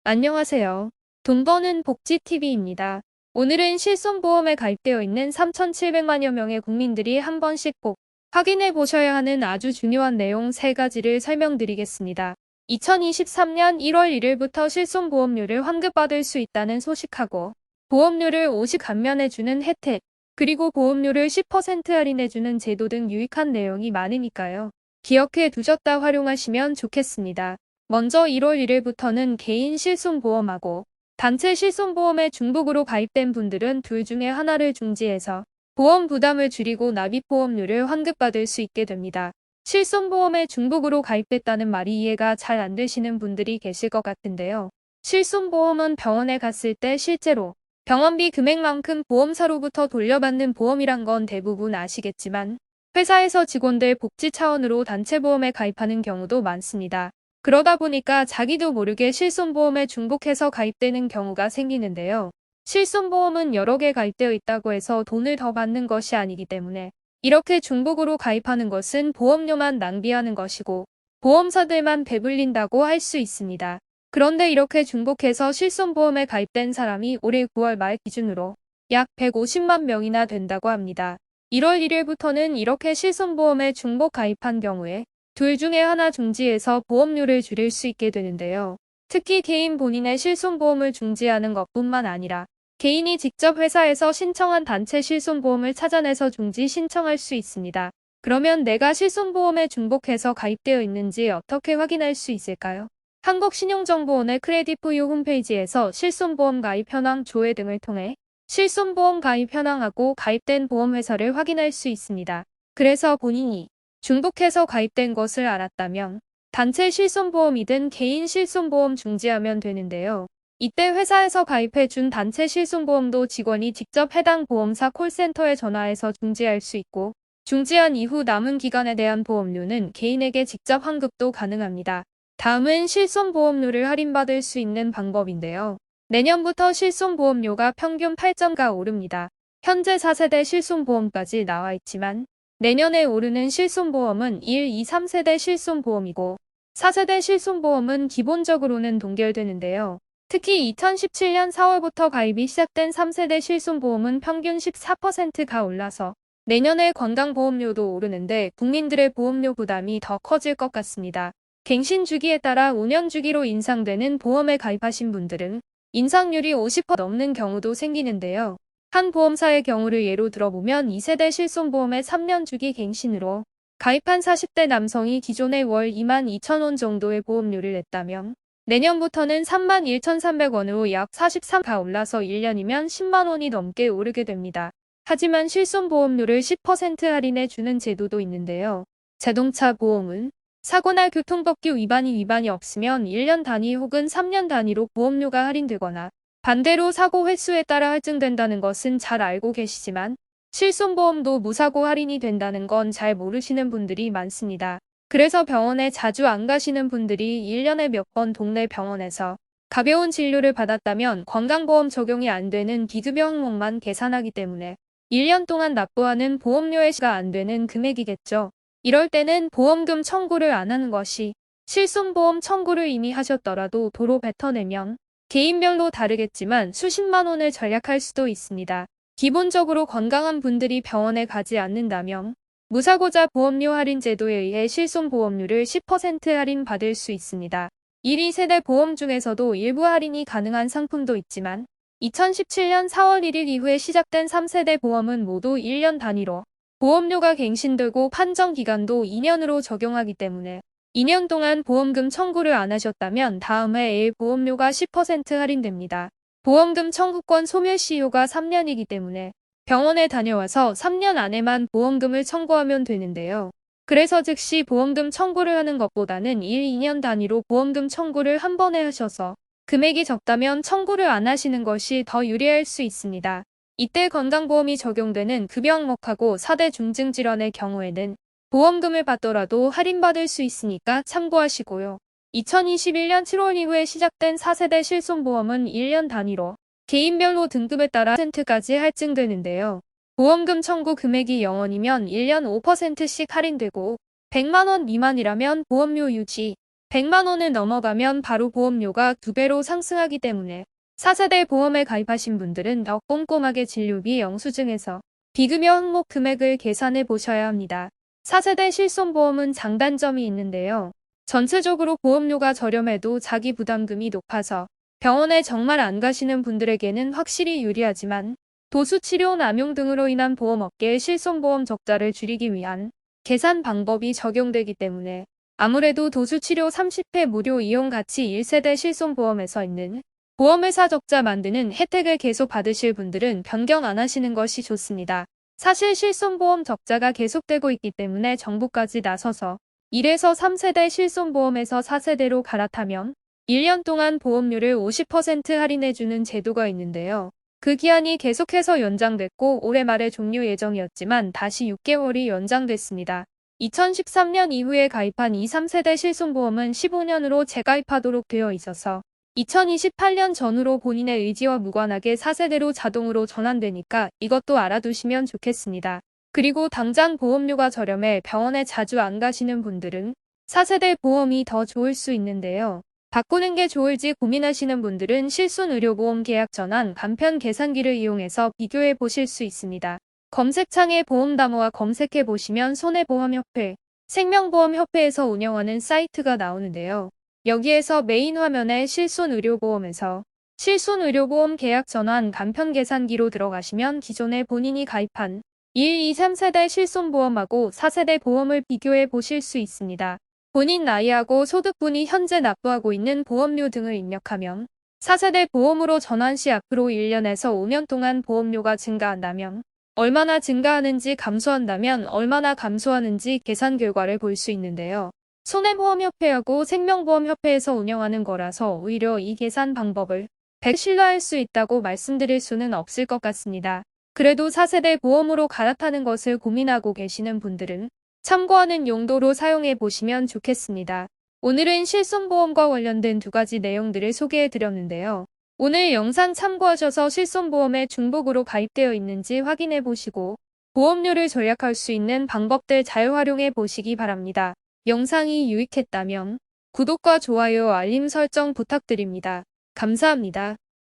안녕하세요. 돈 버는 복지TV입니다. 오늘은 실손보험에 가입되어 있는 3,700만여 명의 국민들이 한 번씩 꼭 확인해 보셔야 하는 아주 중요한 내용 3가지를 설명드리겠습니다. 2023년 1월 1일부터 실손보험료를 환급받을 수 있다는 소식하고 보험료를 50% 감면해주는 혜택, 그리고 보험료를 10% 할인해주는 제도 등 유익한 내용이 많으니까요. 기억해 두셨다 활용하시면 좋겠습니다. 먼저 1월 1일부터는 개인 실손보험하고 단체 실손보험에 중복으로 가입된 분들은 둘 중에 하나를 중지해서 보험 부담을 줄이고 납입보험료를 환급받을 수 있게 됩니다. 실손보험에 중복으로 가입됐다는 말이 이해가 잘 안 되시는 분들이 계실 것 같은데요. 실손보험은 병원에 갔을 때 실제로 병원비 금액만큼 보험사로부터 돌려받는 보험이란 건 대부분 아시겠지만 회사에서 직원들 복지 차원으로 단체보험에 가입하는 경우도 많습니다. 그러다 보니까 자기도 모르게 실손보험에 중복해서 가입되는 경우가 생기는데요. 실손보험은 여러 개 가입되어 있다고 해서 돈을 더 받는 것이 아니기 때문에 이렇게 중복으로 가입하는 것은 보험료만 낭비하는 것이고 보험사들만 배불린다고 할 수 있습니다. 그런데 이렇게 중복해서 실손보험에 가입된 사람이 올해 9월 말 기준으로 약 150만 명이나 된다고 합니다. 1월 1일부터는 이렇게 실손보험에 중복 가입한 경우에 둘 중에 하나 중지해서 보험료를 줄일 수 있게 되는데요. 특히 개인 본인의 실손보험을 중지하는 것뿐만 아니라 개인이 직접 회사에서 신청한 단체 실손보험을 찾아내서 중지 신청할 수 있습니다. 그러면 내가 실손보험에 중복해서 가입되어 있는지 어떻게 확인할 수 있을까요? 한국신용정보원의 크레딧부유 홈페이지에서 실손보험 가입 현황 조회 등을 통해 실손보험 가입 현황하고 가입된 보험회사를 확인할 수 있습니다. 그래서 본인이 중복해서 가입된 것을 알았다면 단체 실손보험이든 개인 실손보험 중지하면 되는데요. 이때 회사에서 가입해준 단체 실손보험도 직원이 직접 해당 보험사 콜센터에 전화해서 중지할 수 있고 중지한 이후 남은 기간에 대한 보험료는 개인에게 직접 환급도 가능합니다. 다음은 실손보험료를 할인받을 수 있는 방법인데요. 내년부터 실손보험료가 평균 8.가 오릅니다. 현재 4세대 실손보험까지 나와 있지만 내년에 오르는 실손보험은 1, 2, 3세대 실손보험이고 4세대 실손보험은 기본적으로는 동결되는데요. 특히 2017년 4월부터 가입이 시작된 3세대 실손보험은 평균 14%가 올라서 내년에 건강보험료도 오르는데 국민들의 보험료 부담이 더 커질 것 같습니다. 갱신 주기에 따라 5년 주기로 인상되는 보험에 가입하신 분들은 인상률이 50% 넘는 경우도 생기는데요. 한 보험사의 경우를 예로 들어보면 2세대 실손보험의 3년 주기 갱신으로 가입한 40대 남성이 기존에 월 22,000원 정도의 보험료를 냈다면 내년부터는 31,300원으로 약 43가 올라서 1년이면 10만 원이 넘게 오르게 됩니다. 하지만 실손보험료를 10% 할인해 주는 제도도 있는데요. 자동차 보험은 사고나 교통법규 위반이 없으면 1년 단위 혹은 3년 단위로 보험료가 할인되거나 반대로 사고 횟수에 따라 할증된다는 것은 잘 알고 계시지만 실손보험도 무사고 할인이 된다는 건 잘 모르시는 분들이 많습니다. 그래서 병원에 자주 안 가시는 분들이 1년에 몇 번 동네 병원에서 가벼운 진료를 받았다면 건강보험 적용이 안 되는 비급여 항목만 계산하기 때문에 1년 동안 납부하는 보험료의 시가 안 되는 금액이겠죠. 이럴 때는 보험금 청구를 안 하는 것이 실손보험 청구를 이미 하셨더라도 도로 뱉어내면 개인별로 다르겠지만 수십만 원을 절약할 수도 있습니다. 기본적으로 건강한 분들이 병원에 가지 않는다면 무사고자 보험료 할인 제도에 의해 실손보험료를 10% 할인 받을 수 있습니다. 1, 2세대 보험 중에서도 일부 할인이 가능한 상품도 있지만 2017년 4월 1일 이후에 시작된 3세대 보험은 모두 1년 단위로 보험료가 갱신되고 판정 기간도 2년으로 적용하기 때문에 2년 동안 보험금 청구를 안 하셨다면 다음 해에 보험료가 10% 할인됩니다. 보험금 청구권 소멸시효가 3년이기 때문에 병원에 다녀와서 3년 안에만 보험금을 청구하면 되는데요. 그래서 즉시 보험금 청구를 하는 것보다는 1, 2년 단위로 보험금 청구를 한 번에 하셔서 금액이 적다면 청구를 안 하시는 것이 더 유리할 수 있습니다. 이때 건강보험이 적용되는 급여 항목하고 4대 중증질환의 경우에는 보험금을 받더라도 할인받을 수 있으니까 참고하시고요. 2021년 7월 이후에 시작된 4세대 실손보험은 1년 단위로 개인별로 등급에 따라 10%까지 할증되는데요. 보험금 청구 금액이 0원이면 1년 5%씩 할인되고 100만 원 미만이라면 보험료 유지, 100만 원을 넘어가면 바로 보험료가 2배로 상승하기 때문에 4세대 보험에 가입하신 분들은 더 꼼꼼하게 진료비 영수증에서 비급여 항목 금액을 계산해 보셔야 합니다. 4세대 실손보험은 장단점이 있는데요. 전체적으로 보험료가 저렴해도 자기 부담금이 높아서 병원에 정말 안 가시는 분들에게는 확실히 유리하지만 도수치료 남용 등으로 인한 보험업계의 실손보험 적자를 줄이기 위한 계산 방법이 적용되기 때문에 아무래도 도수치료 30회 무료 이용 가치 1세대 실손보험에서 있는 보험회사 적자 만드는 혜택을 계속 받으실 분들은 변경 안 하시는 것이 좋습니다. 사실 실손보험 적자가 계속되고 있기 때문에 정부까지 나서서 1에서 3세대 실손보험에서 4세대로 갈아타면 1년 동안 보험료를 50% 할인해주는 제도가 있는데요. 그 기한이 계속해서 연장됐고 올해 말에 종료 예정이었지만 다시 6개월이 연장됐습니다. 2013년 이후에 가입한 2, 3세대 실손보험은 15년으로 재가입하도록 되어 있어서 2028년 전후로 본인의 의지와 무관하게 4세대로 자동으로 전환되니까 이것도 알아두시면 좋겠습니다. 그리고 당장 보험료가 저렴해 병원에 자주 안 가시는 분들은 4세대 보험이 더 좋을 수 있는데요. 바꾸는 게 좋을지 고민하시는 분들은 실손의료보험 계약 전환 간편 계산기를 이용해서 비교해 보실 수 있습니다. 검색창에 보험담호와 검색해 보시면 손해보험협회, 생명보험협회에서 운영하는 사이트가 나오는데요. 여기에서 메인 화면에 실손의료보험에서 실손의료보험 계약 전환 간편 계산기로 들어가시면 기존에 본인이 가입한 1, 2, 3세대 실손보험하고 4세대 보험을 비교해 보실 수 있습니다. 본인 나이하고 소득분이 현재 납부하고 있는 보험료 등을 입력하면 4세대 보험으로 전환 시 앞으로 1년에서 5년 동안 보험료가 증가한다면 얼마나 증가하는지 감소한다면 얼마나 감소하는지 계산 결과를 볼 수 있는데요. 손해보험협회하고 생명보험협회에서 운영하는 거라서 오히려 이 계산 방법을 100% 신뢰할 수 있다고 말씀드릴 수는 없을 것 같습니다. 그래도 4세대 보험으로 갈아타는 것을 고민하고 계시는 분들은 참고하는 용도로 사용해 보시면 좋겠습니다. 오늘은 실손보험과 관련된 2가지 내용들을 소개해 드렸는데요. 오늘 영상 참고하셔서 실손보험에 중복으로 가입되어 있는지 확인해 보시고 보험료를 절약할 수 있는 방법들 잘 활용해 보시기 바랍니다. 영상이 유익했다면 구독과 좋아요, 알림 설정 부탁드립니다. 감사합니다.